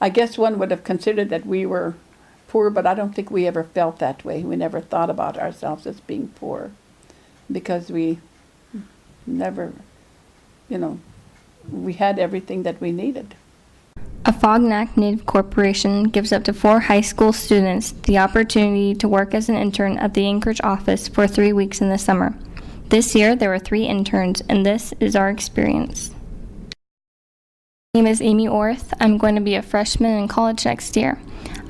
I guess one would have considered that we were poor, but I don't think we ever felt that way. We never thought about ourselves as being poor because we never, we had everything that we needed. Afognak Native Corporation gives up to 4 high school students the opportunity to work as an intern at the Anchorage office for 3 weeks in the summer. This year, there were 3 interns, and this is our experience. My name is Amy Orth. I'm going to be a freshman in college next year.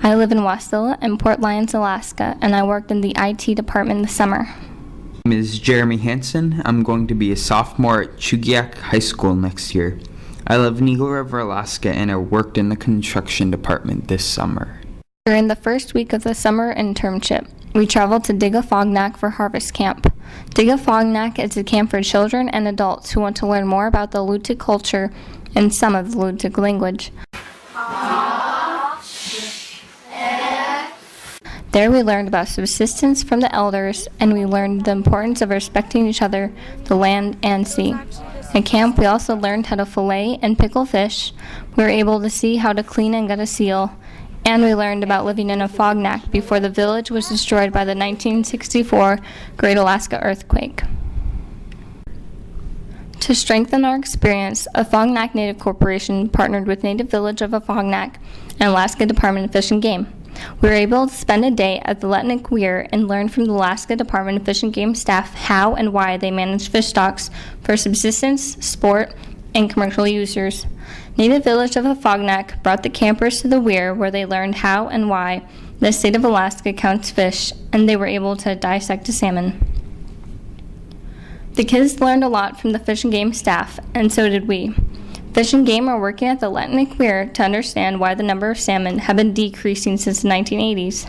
I live in Wasilla and Port Lions, Alaska, and I worked in the IT department this summer. My name is Jeremy Hansen. I'm going to be a sophomore at Kodiak High School next year. I live in Eagle River, Alaska, and I worked in the construction department this summer. During the first week of the summer internship, we traveled to Afognak for Harvest Camp. Afognak is a camp for children and adults who want to learn more about the Lutic culture and some of the Lutic language. There we learned about subsistence from the elders, and we learned the importance of respecting each other, the land, and sea. At camp, we also learned how to fillet and pickle fish. We were able to see how to clean and gut a seal, and we learned about living in Afognak before the village was destroyed by the 1964 Great Alaska Earthquake. To strengthen our experience, Afognak Native Corporation partnered with Native Village of Afognak and Alaska Department of Fish and Game. We were able to spend a day at the Letnik Weir and learn from the Alaska Department of Fish and Game staff how and why they manage fish stocks for subsistence, sport, and commercial users. Native Village of Afognak brought the campers to the weir where they learned how and why the state of Alaska counts fish, and they were able to dissect a salmon. The kids learned a lot from the Fish and Game staff, and so did we. Fish and Game are working at the Letnik Weir to understand why the number of salmon have been decreasing since the 1980s.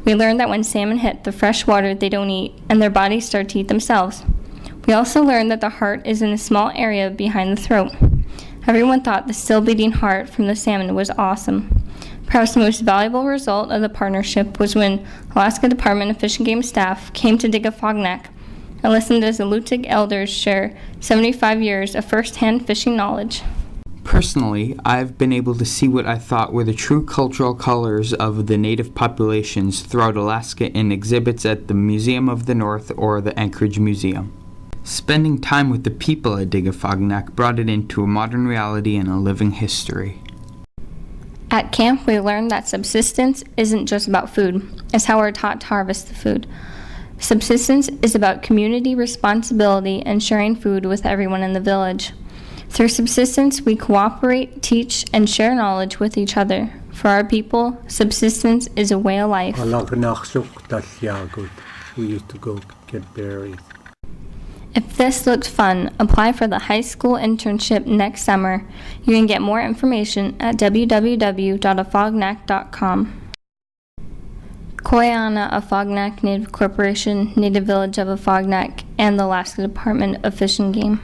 We learned that when salmon hit the fresh water, they don't eat, and their bodies start to eat themselves. We also learned that the heart is in a small area behind the throat. Everyone thought the still beating heart from the salmon was awesome. Perhaps the most valuable result of the partnership was when Alaska Department of Fish and Game staff came to Afognak and listened as the Lutic elders share 75 years of first-hand fishing knowledge. Personally, I've been able to see what I thought were the true cultural colors of the native populations throughout Alaska in exhibits at the Museum of the North or the Anchorage Museum. Spending time with the people at Afognak brought it into a modern reality and a living history. At camp, we learned that subsistence isn't just about food, it's how we're taught to harvest the food. Subsistence is about community responsibility and sharing food with everyone in the village. Through subsistence, we cooperate, teach, and share knowledge with each other. For our people, subsistence is a way of life. We used to go get berries. If this looked fun, apply for the high school internship next summer. You can get more information at www.afognak.com. Koyana Afognak Native Corporation, Native Village of Afognak, and the Alaska Department of Fish and Game.